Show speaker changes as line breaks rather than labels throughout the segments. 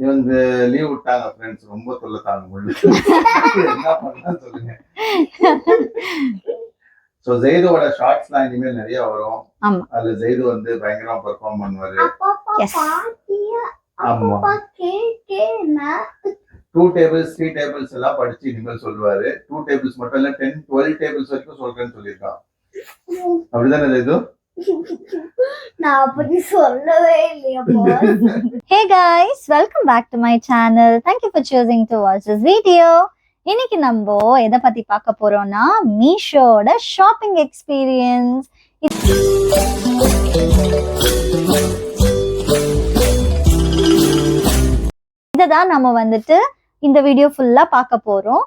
இவங்க லீவ் விட்டாங்க ஃப்ரெண்ட்ஸ், ரொம்ப தொல்லை தாங்க முடியல. என்ன பண்ணலாம் சொல்லுங்க. சோ ஜெய்தோட ஷார்ட்ஸ்லாம் இனிமேல் நிறைய வரும். அதுல ஜெய்து வந்து பயங்கரமா பெர்ஃபார்ம் பண்ணுவாரு. ஆமா, 2 tables 3 tables எல்லாம் படிச்சு இனிமேல் சொல்லுவாரு. 2 tables மட்டும் இல்ல 10 12 tables வரைக்கும் சொல்றேன்னு சொல்லிருக்கான். அப்படிதானே ஜெய்து?
நான் அப்படி சொல்லவே இல்லையா.
Hey guys, welcome back to my channel. Thank you for choosing to watch this video. இன்னைக்கு நம்ம எதை பத்தி பார்க்க போறோம்னா மீஷோட ஷாப்பிங் எக்ஸ்பீரியன்ஸ். இதான் நம்ம வந்துட்டு இந்த வீடியோ ஃபுல்லா பார்க்க போறோம்.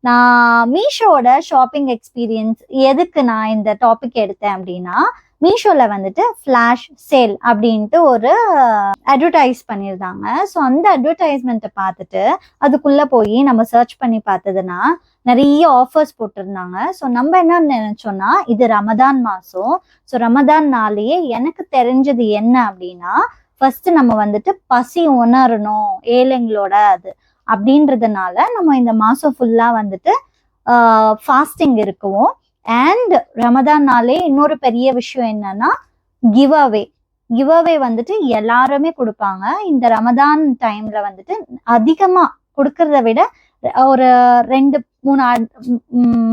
நான் மீஷோட ஷாப்பிங் எக்ஸ்பீரியன்ஸ் எதுக்கு நான் இந்த டாபிக் எடுத்தேன் அப்படின்னா, மீஷோல வந்துட்டு ஃபிளாஷ் சேல் அப்படின்ட்டு ஒரு அட்வர்டைஸ் பண்ணியிருந்தாங்க. ஸோ அந்த அட்வர்டைஸ்மெண்ட்டை பார்த்துட்டு அதுக்குள்ள போய் நம்ம சர்ச் பண்ணி பார்த்ததுன்னா நிறைய ஆஃபர்ஸ் போட்டிருந்தாங்க. ஸோ நம்ம என்ன நினைச்சோம்னா, இது ரமதான் மாசம். ஸோ ரமதான் நாளையே எனக்கு தெரிஞ்சது என்ன அப்படின்னா, ஃபர்ஸ்ட் நம்ம வந்துட்டு பசி உணரணும் ஏழைங்களோட அது அப்படின்றதுனால நம்ம இந்த மாசம் ஃபுல்லா வந்துட்டு ஃபாஸ்டிங் இருக்குவோம். அண்ட் ரமதான்னாலே இன்னொரு பெரிய விஷயம் என்னன்னா கிவ் அவே வந்துட்டு எல்லாருமே கொடுப்பாங்க. இந்த ரமதான் டைம்ல வந்துட்டு அதிகமா கொடுக்கறத விட ஒரு 2-3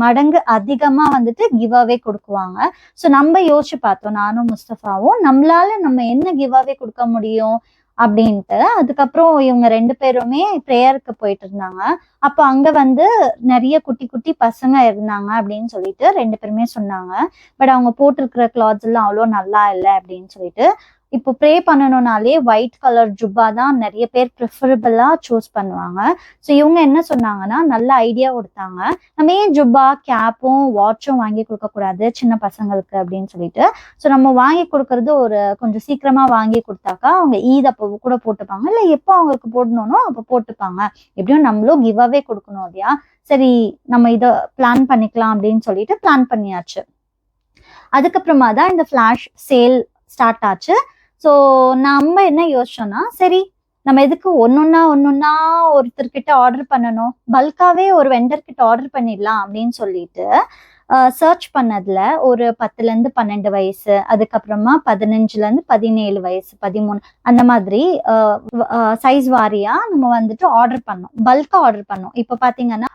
மடங்கு அதிகமா வந்துட்டு கிவ் அவே கொடுக்குவாங்க. ஸோ நம்ம யோசிச்சு பார்த்தோம், நானும் முஸ்தஃபாவும், நம்மளால நம்ம என்ன கிவ் அவே கொடுக்க முடியும் அப்படின்ட்டு. அதுக்கப்புறம் இவங்க 2 பேருமே ப்ரேயருக்கு போயிட்டு இருந்தாங்க. அப்போ அங்க வந்து நிறைய குட்டி குட்டி பசங்க இருந்தாங்க அப்படின்னு சொல்லிட்டு 2 பேருமே சொன்னாங்க. பட் அவங்க போட்டிருக்கிற கிளாத்ஸ் எல்லாம் அவ்வளோ நல்லா இல்லை அப்படின்னு சொல்லிட்டு, இப்போ ப்ரே பண்ணணும்னாலே ஒயிட் கலர் ஜுப்பா தான் நிறைய பேர் ப்ரிஃபரபிளா சூஸ் பண்ணுவாங்க. ஸோ இவங்க என்ன சொன்னாங்கன்னா, நல்ல ஐடியா கொடுத்தாங்க, நம்ம ஏன் ஜுப்பா கேப்பும் வாட்சும் வாங்கி கொடுக்கக்கூடாது சின்ன பசங்களுக்கு அப்படின்னு சொல்லிட்டு. ஸோ நம்ம வாங்கி கொடுக்கறது ஒரு கொஞ்சம் சீக்கிரமா வாங்கி கொடுத்தாக்கா அவங்க ஈத் அப்போ கூட போட்டுப்பாங்க, இல்லை எப்போ அவங்களுக்கு போடணும்னோ அப்போ போட்டுப்பாங்க. எப்படியும் நம்மளும் கிவ் அவே கொடுக்கணும் இல்லையா. சரி நம்ம இதை பிளான் பண்ணிக்கலாம் அப்படின்னு சொல்லிட்டு பிளான் பண்ணியாச்சு. அதுக்கப்புறமா தான் இந்த ஃபிளாஷ் சேல் ஸ்டார்ட் ஆச்சு. ஸோ நம்ம என்ன யோசிச்சோம்னா, சரி நம்ம எதுக்கு ஒன்னொன்னா ஒருத்தர்கிட்ட ஆர்டர் பண்ணணும், பல்காவே ஒரு வெண்டர்கிட்ட ஆர்டர் பண்ணிடலாம் அப்படின்னு சொல்லிட்டு சர்ச் பண்ணதுல ஒரு 10-12 வயசு, அதுக்கப்புறமா 15-17 வயசு, 13 அந்த மாதிரி சைஸ் வாரியா நம்ம வந்துட்டு ஆர்டர் பண்ணோம், பல்கா ஆர்டர் பண்ணோம். இப்போ பாத்தீங்கன்னா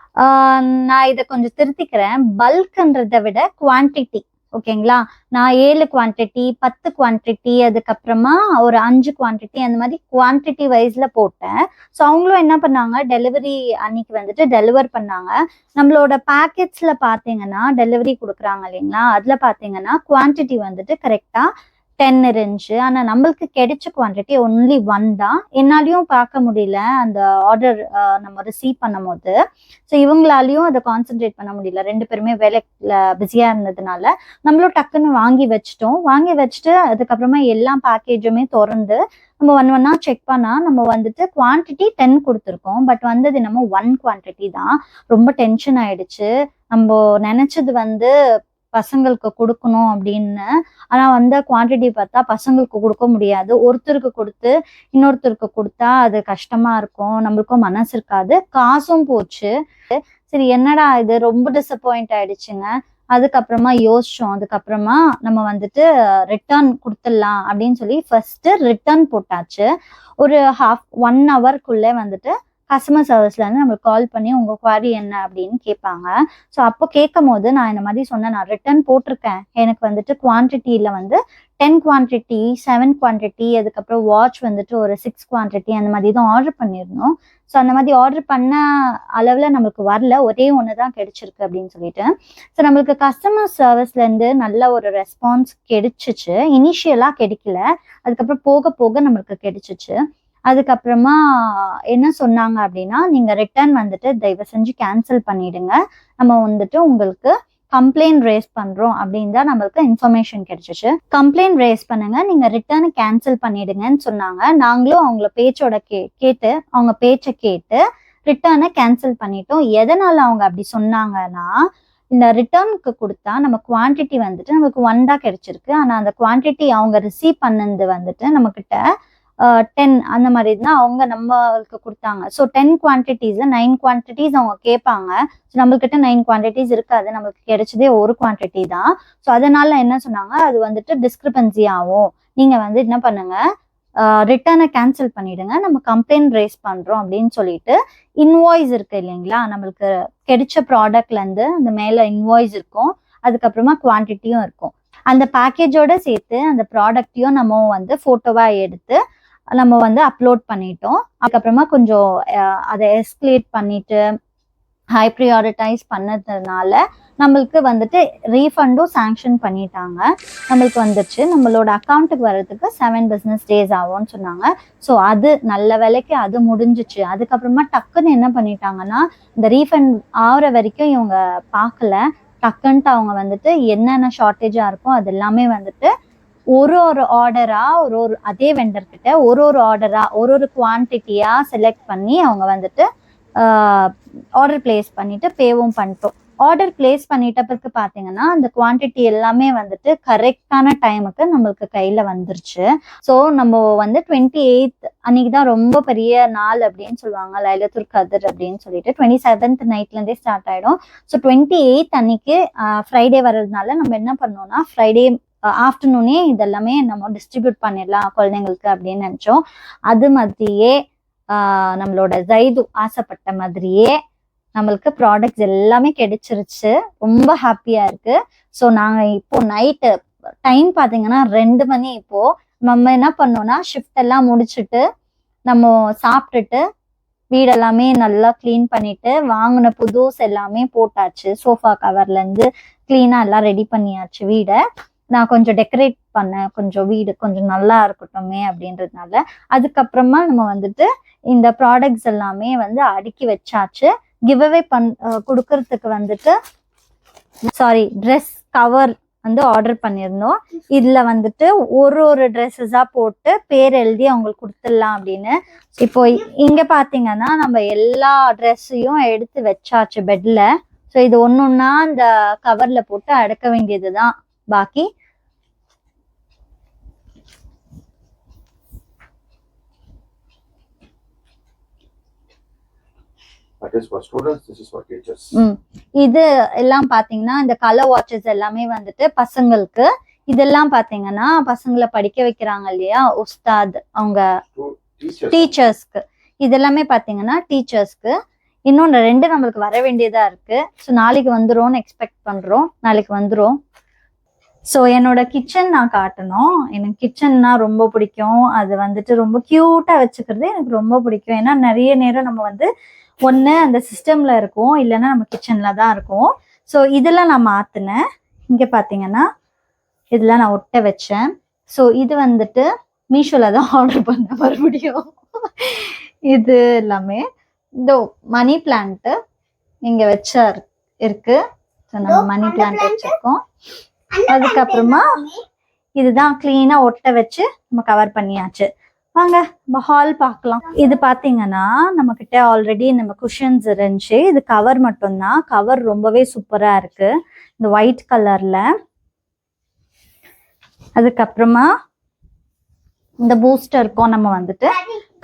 நான் இதை கொஞ்சம் திருத்திக்கிறேன், பல்க்ன்றதை விட குவான்டிட்டி. ஓகேங்களா, நான் 7 குவான்டிட்டி 10 குவான்டிட்டி அதுக்கப்புறமா ஒரு 5 குவான்டிட்டி அந்த மாதிரி குவான்டிட்டி வைஸ்ல போட்டேன். ஸோ அவங்களும் என்ன பண்ணாங்க, டெலிவரி அன்னைக்கு வந்துட்டு டெலிவர் பண்ணாங்க. நம்மளோட பேக்கெட்ஸ்ல பாத்தீங்கன்னா டெலிவரி கொடுக்குறாங்க இல்லைங்களா, அதுல பாத்தீங்கன்னா குவான்டிட்டி வந்துட்டு கரெக்டா 10 இருந்துச்சு. ஆனா நம்மளுக்கு கிடைச்ச குவான்டிட்டி ஒன்லி 1 தான். என்னாலையும் பார்க்க முடியல அந்த ஆர்டர் நம்ம ரிசீவ் பண்ணும் போது. ஸோ இவங்களாலையும் அதை கான்சென்ட்ரேட் பண்ண முடியல, 2 பேருமே வேலையில பிஸியா இருந்ததுனால நம்மளும் டக்குன்னு வாங்கி வச்சுட்டு அதுக்கப்புறமா எல்லா பேக்கேஜுமே திறந்து நம்ம ஒன்னா செக் பண்ணா நம்ம வந்துட்டு குவான்டிட்டி 10 கொடுத்துருக்கோம், பட் வந்தது நம்ம 1 குவான்டிட்டி தான். ரொம்ப டென்ஷன் ஆயிடுச்சு. நம்ம நினைச்சது வந்து பசங்களுக்கு கொடுக்கணும் அப்படின்னு, ஆனா வந்த குவான்டிட்டி பார்த்தா பசங்களுக்கு கொடுக்க முடியாது. ஒருத்தருக்கு கொடுத்து இன்னொருத்தருக்கு கொடுத்தா அது கஷ்டமா இருக்கும், நம்மளுக்கும் மனசு இருக்காது, காசும் போச்சு. சரி என்னடா இது, ரொம்ப டிசப்பாயிண்ட் ஆயிடுச்சுங்க. அதுக்கப்புறமா யோசிச்சோம், அதுக்கப்புறமா நம்ம வந்துட்டு ரிட்டர்ன் கொடுத்துடலாம் அப்படின்னு சொல்லி ஃபர்ஸ்ட் ரிட்டர்ன் போட்டாச்சு. ஒரு 1 ஹவருக்குள்ளே வந்துட்டு கஸ்டமர் சர்வீஸ்ல இருந்து நம்மளுக்கு கால் பண்ணி உங்க குவாரி என்ன அப்படின்னு கேட்பாங்க. ஸோ அப்போ கேட்கும் போது நான் இந்த மாதிரி சொன்னேன், நான் ரிட்டர்ன் போட்டிருக்கேன், எனக்கு வந்துட்டு குவான்டிட்டியில வந்து 10 குவான்டிட்டி 7 குவான்டிட்டி அதுக்கப்புறம் வாட்ச் வந்துட்டு ஒரு 6 குவான்டிட்டி அந்த மாதிரி தான் ஆர்டர் பண்ணியிருந்தோம். ஸோ அந்த மாதிரி ஆர்டர் பண்ண அளவில் நம்மளுக்கு வரல, ஒரே ஒன்று தான் கிடைச்சிருக்கு அப்படின்னு சொல்லிட்டு. ஸோ நம்மளுக்கு கஸ்டமர் சர்வீஸ்லேருந்து நல்ல ஒரு ரெஸ்பான்ஸ் கிடைச்சிச்சு. இனிஷியலாக கிடைக்கல, அதுக்கப்புறம் போக போக நம்மளுக்கு கிடைச்சிச்சு. அதுக்கப்புறமா என்ன சொன்னாங்க அப்படின்னா, நீங்க ரிட்டர்ன் வந்துட்டு தயவு செஞ்சு கேன்சல் பண்ணிடுங்க, நம்ம வந்துட்டு உங்களுக்கு கம்ப்ளைண்ட் ரேஸ் பண்றோம் அப்படின்னு தான் நம்மளுக்கு இன்ஃபர்மேஷன் கிடைச்சிச்சு. கம்ப்ளைண்ட் ரேஸ் பண்ணுங்க, நீங்க ரிட்டர்ன் கேன்சல் பண்ணிடுங்கன்னு சொன்னாங்க. நாங்களும் அவங்கள பேச்சோட கேட்டு அவங்க பேச்சை கேட்டு ரிட்டர்னை கேன்சல் பண்ணிட்டோம். எதனால அவங்க அப்படி சொன்னாங்கன்னா, இந்த ரிட்டர்னுக்கு கொடுத்தா நம்ம குவான்டிட்டி வந்துட்டு நமக்கு 1 தான் கிடைச்சிருக்கு, ஆனா அந்த குவான்டிட்டி அவங்க ரிசீவ் பண்ணது வந்துட்டு நம்ம கிட்ட 10 அந்த மாதிரி தான் அவங்க நம்மளுக்கு கொடுத்தாங்க. ஸோ 10 குவான்டிட்டிஸ் 9 குவான்டிட்டிஸ் அவங்க கேட்பாங்க. ஸோ நம்மள்கிட்ட 9 குவான்டிட்டிஸ் இருக்காது, நம்மளுக்கு கிடைச்சதே ஒரு குவான்டிட்டி தான். ஸோ அதனால என்ன சொன்னாங்க, அது வந்துட்டு டிஸ்கிரிபன்சி ஆகும், நீங்க வந்து என்ன பண்ணுங்க, ரிட்டர்னை கேன்சல் பண்ணிடுங்க, நம்ம கம்ப்ளைண்ட் ரைஸ் பண்றோம் அப்படின்னு சொல்லிட்டு இன்வாய்ஸ் இருக்கு இல்லைங்களா, நம்மளுக்கு கிடைச்ச ப்ராடக்ட்ல இருந்து அந்த மேல இன்வாய்ஸ் இருக்கும், அதுக்கப்புறமா குவான்டிட்டியும் இருக்கும். அந்த பேக்கேஜோட சேர்த்து அந்த ப்ராடக்டையும் நம்ம வந்து போட்டோவா எடுத்து நம்ம வந்து அப்லோட் பண்ணிட்டோம். அதுக்கப்புறமா கொஞ்சம் அதை எஸ்கலேட் பண்ணிட்டு ஹை ப்ரியாரிட்டைஸ் பண்ணதுனால நம்மளுக்கு வந்துட்டு ரீஃபண்டும் சாங்ஷன் பண்ணிட்டாங்க. நம்மளுக்கு வந்துச்சு, நம்மளோட அக்கௌண்ட்டுக்கு வர்றதுக்கு 7 business days ஆகும்னு சொன்னாங்க. ஸோ அது நல்ல வேலைக்கு அது முடிஞ்சிச்சு. அதுக்கப்புறமா டக்குன்னு என்ன பண்ணிட்டாங்கன்னா, இந்த ரீஃபண்ட் ஆகிற வரைக்கும் இவங்க பார்க்கல. டக்குன்ட்டு அவங்க வந்துட்டு என்னென்ன ஷார்ட்டேஜாக இருக்கோ அது எல்லாமே வந்துட்டு ஒரு ஆர்டரா ஒரு அதே வெண்டர்கிட்ட ஒரு ஆர்டரா ஒரு குவான்டிட்டியா செலக்ட் பண்ணி அவங்க வந்துட்டு ஆர்டர் பிளேஸ் பண்ணிட்டு பேவும் பண்ணிட்டோம். ஆர்டர் பிளேஸ் பண்ணிட்ட பிறகு பார்த்தீங்கன்னா அந்த குவான்டிட்டி எல்லாமே வந்துட்டு கரெக்டான டைமுக்கு நம்மளுக்கு கையில் வந்துருச்சு. ஸோ நம்ம வந்து 28th அன்னைக்கு தான் ரொம்ப பெரிய நாள் அப்படின்னு சொல்லுவாங்க, லைலத்துல் கத்ர் அப்படின்னு சொல்லிட்டு. 27th நைட்லேருந்தே ஸ்டார்ட் ஆகிடும். ஸோ 28th அன்னைக்கு ஃப்ரைடே வர்றதுனால நம்ம என்ன பண்ணோம்னா, ஃப்ரைடே ஆஃப்டர்நூனே இதெல்லாமே நம்ம டிஸ்ட்ரிபியூட் பண்ணிடலாம் குழந்தைங்களுக்கு அப்படின்னு நினச்சோம். அது மாதிரியே நம்மளோட ஜைது ஆசைப்பட்ட மாதிரியே நம்மளுக்கு ப்ராடக்ட்ஸ் எல்லாமே கிடைச்சிருச்சு. ரொம்ப ஹாப்பியா இருக்கு. ஸோ நாங்கள் இப்போ நைட்டு டைம் பார்த்தீங்கன்னா 2 மணி. இப்போ நம்ம என்ன பண்ணோம்னா, ஷிஃப்ட் எல்லாம் முடிச்சுட்டு நம்ம சாப்பிட்டுட்டு வீடெல்லாமே நல்லா கிளீன் பண்ணிட்டு வாங்கின புதுஸ் எல்லாமே போட்டாச்சு. சோஃபா கவர்லேருந்து கிளீனாக எல்லாம் ரெடி பண்ணியாச்சு. வீடை நான் கொஞ்சம் டெக்கரேட் பண்ணேன், கொஞ்சம் வீடு கொஞ்சம் நல்லா இருக்கட்டுமே அப்படின்றதுனால. அதுக்கப்புறமா நம்ம வந்துட்டு இந்த ப்ராடக்ட்ஸ் எல்லாமே வந்து அடுக்கி வச்சாச்சு. கிவ்அவே கொடுக்கறதுக்கு வந்துட்டு ட்ரெஸ் கவர் வந்து ஆர்டர் பண்ணியிருந்தோம். இதில் வந்துட்டு ஒரு ட்ரெஸ்ஸஸாக போட்டு பேர் எழுதி அவங்களுக்கு கொடுத்துடலாம் அப்படின்னு. இப்போ இங்கே பார்த்தீங்கன்னா நம்ம எல்லா ட்ரெஸ்ஸையும் எடுத்து வச்சாச்சு பெட்டில். ஸோ இது ஒன்றுன்னா இந்த கவரில் போட்டு அடக்க வேண்டியது தான் பாக்கி.
That is for students, this is for teachers.
இது எல்லாம் பாத்தீங்கன்னா இந்த கலர் வாட்சஸ் எல்லாமே வந்துட்டு பசங்களுக்கு. இதெல்லாம் பாத்தீங்கன்னா பசங்களை படிக்க வைக்கிறாங்க இல்லையா உஸ்தாத், அவங்க டீச்சர்ஸ்க்கு. இதெல்லாமே பாத்தீங்கன்னா டீச்சர்ஸ்க்கு. இன்னொன்று 2 நம்மளுக்கு வர வேண்டியதா இருக்கு. ஸோ நாளைக்கு வந்துரும்னு எக்ஸ்பெக்ட் பண்றோம், நாளைக்கு வந்துரும். ஸோ என்னோட கிச்சன் நான் காட்டணும். எனக்கு கிச்சன்னா ரொம்ப பிடிக்கும். அது வந்துட்டு ரொம்ப கியூட்டா வச்சுக்கிறது எனக்கு ரொம்ப பிடிக்கும். ஏன்னா நிறைய நேரம் நம்ம வந்து ஒன்று அந்த சிஸ்டம்ல இருக்கும், இல்லைன்னா நம்ம கிச்சன்ல தான் இருக்கும். ஸோ இதெல்லாம் நான் மாத்தினேன். இங்க பாத்தீங்கன்னா இதெல்லாம் நான் ஒட்ட வச்சேன். ஸோ இது வந்துட்டு மீஷோல தான் ஆர்டர் பண்ண மறுபடியும். இது எல்லாமே இந்த மணி பிளான்ட் இங்க வச்சா இருக்கு. ஸோ நம்ம மணி பிளான்ட் வச்சிருக்கோம். அதுக்கப்புறமா இதுதான் கிளீனா ஒட்ட வச்சு நம்ம கவர் பண்ணியாச்சு. வாங்க நம்ம ஹால் பார்க்கலாம். இது பாத்தீங்கன்னா நம்ம கிட்ட ஆல்ரெடி நம்ம குஷன்ஸ் இருந்துச்சு. இது கவர் மட்டும்தான். கவர் ரொம்பவே சூப்பரா இருக்கு, இந்த ஒயிட் கலர்ல. அதுக்கப்புறமா இந்த பூஸ்டருக்கும் நம்ம வந்துட்டு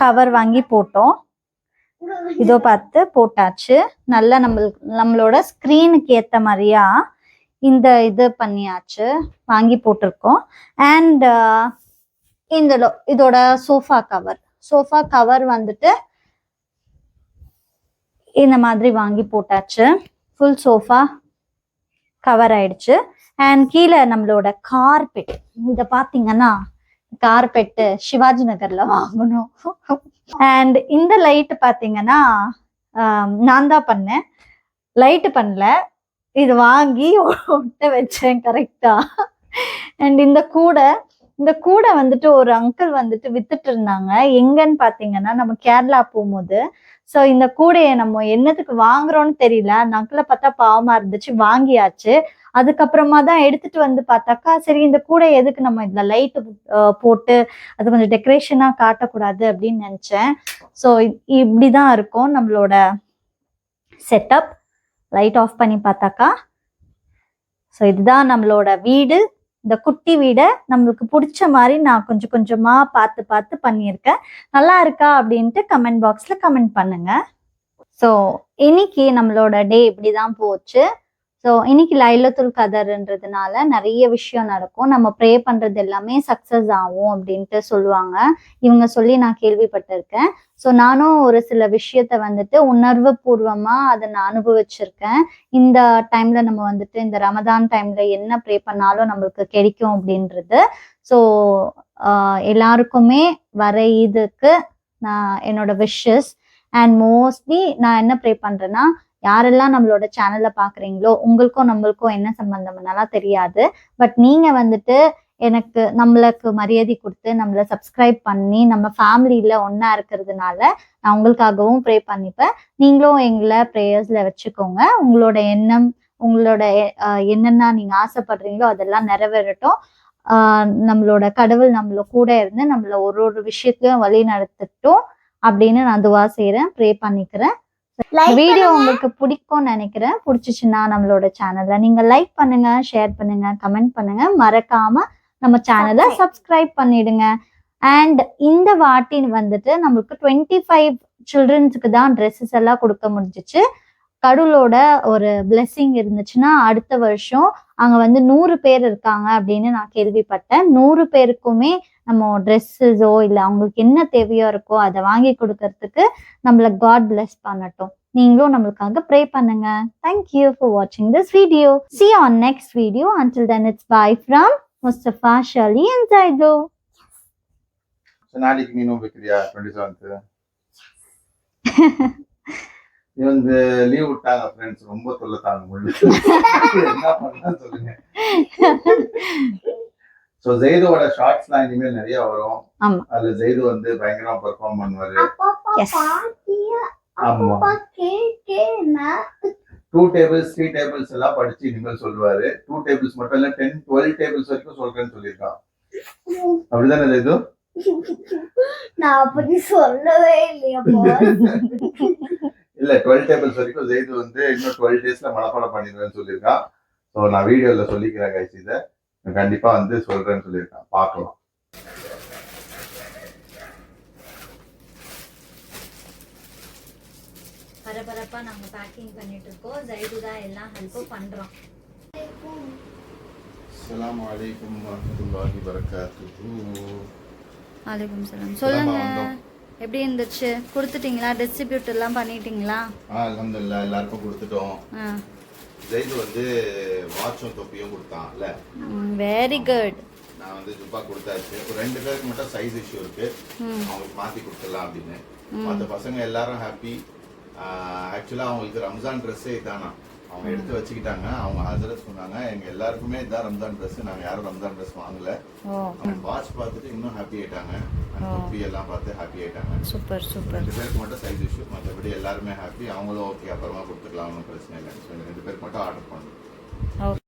கவர் வாங்கி போட்டோம். இதோ பார்த்து போட்டாச்சு. நல்லா நம்மளோட ஸ்கிரீனுக்கு ஏத்த மாதிரியா இந்த இது பண்ணியாச்சு, வாங்கி போட்டிருக்கோம். அண்ட் இதோட சோஃபா கவர் வந்துட்டு இந்த மாதிரி வாங்கி போட்டாச்சு. ஃபுல் சோஃபா கவர் ஆயிடுச்சு. அண்ட் கீழே நம்மளோட கார்பெட், இத பாத்தீங்கன்னா கார்பெட் சிவாஜி நகர்ல வாங்கணும். அண்ட் இந்த லைட் பாத்தீங்கன்னா நான் தான் பண்ணேன், லைட் பண்ணல, இது வாங்கி ஒட்ட வச்சேன் கரெக்டா. அண்ட் இந்த கூடை வந்துட்டு ஒரு அங்கிள் வந்துட்டு வித்துட்டு இருந்தாங்க. எங்கன்னு பாத்தீங்கன்னா நம்ம கேரளா போகும்போது. ஸோ இந்த கூடையை நம்ம என்னத்துக்கு வாங்குறோம்னு தெரியல, அந்த அங்கிளை பார்த்தா பாவமா இருந்துச்சு, வாங்கியாச்சு. அதுக்கப்புறமா தான் எடுத்துட்டு வந்து பார்த்தாக்கா, சரி இந்த கூடை எதுக்கு நம்ம இதுல லைட்டு போட்டு அது கொஞ்சம் டெக்கரேஷனா காட்டக்கூடாது அப்படின்னு நினைச்சேன். ஸோ இப்படிதான் இருக்கும் நம்மளோட செட்டப். லைட் ஆஃப் பண்ணி பார்த்தாக்கா, ஸோ இதுதான் நம்மளோட வீடு. இந்த குட்டி வீடை நம்மளுக்கு பிடிச்ச மாதிரி நான் கொஞ்சம் கொஞ்சமா பார்த்து பார்த்து பண்ணியிருக்கேன். நல்லா இருக்கா அப்படின்ட்டு கமெண்ட் பாக்ஸ்ல கமெண்ட் பண்ணுங்க. ஸோ இன்னைக்கு நம்மளோட டே இப்படிதான் போச்சு. ஸோ இன்னைக்கு லைலத்துல் கதர்ன்றதுனால நிறைய விஷயம் நடக்கும். நம்ம ப்ரே பண்றது எல்லாமே சக்சஸ் ஆகும் அப்படின்ட்டு சொல்லுவாங்க. இவங்க சொல்லி நான் கேள்விப்பட்டிருக்கேன். ஸோ நானும் ஒரு சில விஷயத்த வந்துட்டு உணர்வு பூர்வமா அதை நான் அனுபவிச்சிருக்கேன். இந்த டைம்ல நம்ம வந்துட்டு இந்த ரமதான் டைம்ல என்ன ப்ரே பண்ணாலும் நம்மளுக்கு கிடைக்கும் அப்படின்றது. ஸோ எல்லாருக்குமே வர இதுக்கு நான் என்னோட விஷஸ் அண்ட் மோஸ்ட்லி நான் என்ன ப்ரே பண்றேன்னா, யாரெல்லாம் நம்மளோட சேனல்ல பாக்குறீங்களோ உங்களுக்கும் நம்மளுக்கும் என்ன சம்பந்தம்னால தெரியாது. பட் நீங்க வந்துட்டு எனக்கு நம்மளுக்கு மரியாதை கொடுத்து நம்மள சப்ஸ்கிரைப் பண்ணி நம்ம ஃபேமிலியில ஒன்னா இருக்கிறதுனால நான் உங்களுக்காகவும் ப்ரே பண்ணிப்பேன். நீங்களும் எங்களை ப்ரேயர்ஸ்ல வச்சுக்கோங்க. உங்களோட எண்ணம், உங்களோட என்னென்ன நீங்க ஆசைப்படுறீங்களோ அதெல்லாம் நிறைவேறட்டும். நம்மளோட கடவுள் நம்மள கூட இருந்து நம்மள ஒரு ஒரு விஷயத்தையும் வழி நடத்தட்டும் அப்படின்னு நான் துவா செய்யறேன், ப்ரே பண்ணிக்கிறேன். வீடியோ உங்களுக்கு பிடிக்கும்னு நினைக்கிறேன். பிடிச்சிச்சுன்னா நம்மளோட சேனலை நீங்க லைக் பண்ணுங்க, ஷேர் பண்ணுங்க, கமெண்ட் பண்ணுங்க. மறக்காம நம்ம சேனலை சப்ஸ்கிரைப் பண்ணிடுங்க. அண்ட் இந்த வாட்டி வந்துட்டு நம்மளுக்கு 25 சில்ட்ரன்ஸுக்கு தான் ட்ரெஸ்ஸஸ் எல்லாம் கொடுக்க முடிஞ்சிச்சு. கடவுளோட ஒரு பிளெஸிங் இருந்துச்சுன்னா அடுத்த வருஷம் அங்க வந்து 100 பேர் இருக்காங்க அப்படின்னு நான் கேள்விப்பட்டேன். 100 பேருக்குமே நம்ம ட்ரெஸ்ஸஸோ இல்லை அவங்களுக்கு என்ன தேவையோ இருக்கோ அதை வாங்கி கொடுக்கறதுக்கு நம்மள காட் பிளெஸ் பண்ணட்டும். நீங்களும் நம்மளுக்காக ப்ரே பண்ணுங்க. தேங்க்யூ ஃபார் வாட்சிங் this video. See you on next video. Until then, it's bye from Mustafa, Shali and Zaido.
நாளைக்கு நீ நோம்பிக்கிறியா 27th? இவங்க லீவ் விட்டாங்க ஃப்ரெண்ட்ஸ், ரொம்ப தொல்லை தாங்க முடியல. என்ன பண்ணலாம் சொல்லுங்க. சோ ஜெய்தோட ஷார்ட்ஸ்லாம் இனிமேல் நிறைய வரும்.
ஆமா,
அதுல ஜெய்து வந்து பயங்கரமா பெர்ஃபார்ம் பண்ணுவாரு.
Yes.
ஆமா, 2 tables 3 tables எல்லாம் படிச்சு இனிமேல் சொல்லுவாரு. 2 tables மட்டும் இல்ல 10 12 tables வரைக்கும் சொல்றேன்னு சொல்லியிருக்கான். அப்படிதானே ஜெய்து?
நான் அப்படி சொல்லவே இல்லையா
இல்ல 12 tables வரைக்கும் ஜெய்து வந்து இன்னும் 12 daysல மனப்பாடம் பண்ணிடுவேன்னு சொல்லியிருக்கான். ஸோ நான் வீடியோல சொல்லிக்கிறேன் கைஸ், இதை கண்டிப்பா வந்து சொல்றேன்னு சொல்லியிருக்கான். பார்க்கலாம்.
பரபரப்பா நாங்க பேக்கிங் பண்ணிட்டு இருக்கோம். ஜைது தான் எல்லாம் ஹெல்ப் பண்றோம்.
அஸ்ஸலாமு அலைக்கும் வரஹ்மத்துல்லாஹி வபரகாத்துஹு.
வலைக்கும் சலாம். சொல்லுங்க, எப்படி இருந்துச்சு? கொடுத்துட்டீங்களா? டிஸ்ட்ரிபியூட் எல்லாம் பண்ணிட்டீங்களா?
அல்ஹம்துலில்லாஹ் எல்லாருக்கும் கொடுத்துட்டோம். ஜெய்து வந்து வாட்சும் தொப்பியும் கொடுத்தான்ல.
Very good.
நான் வந்து ஜுப்பா கொடுத்தாச்சு. ஒரு 2 பேருக்கு மட்டும் சைஸ் இஷ்யூ இருக்கு, அவங்களுக்கு மாத்தி கொடுத்துடலாம் அப்படின்னு. மற்ற பசங்க எல்லாரும் ஹாப்பி. ஆக்சுவலா அவங்களுக்கு ரம்ஜான் ட்ரெஸ்ஸே இதானா, அவங்க எடுத்து வச்சுக்கிட்டாங்க. அவங்க ஹசரத் சொன்னாங்க எங்க எல்லாருக்குமே இதான் ரம்ஜான் ட்ரெஸ், நாங்க யாரும் ரம்ஜான் ட்ரெஸ் வாங்கல. அவங்க வாட்ச் பார்த்துட்டு இன்னும் ஹாப்பி ஆயிட்டாங்க. தொப்பி எல்லாம் பார்த்து ஹாப்பி ஆயிட்டாங்க.
Super super.
2 பேருக்கு மட்டும் சைஸ் இஷ்யூ, மற்றபடி எல்லாருமே ஹாப்பி. அவங்களும் ஓகே, அப்புறமா கொடுத்துக்கலாம், ஒன்றும் பிரச்சனை இல்லை. 2 பேருக்கு மட்டும் ஆர்டர் பண்ணுறோம்.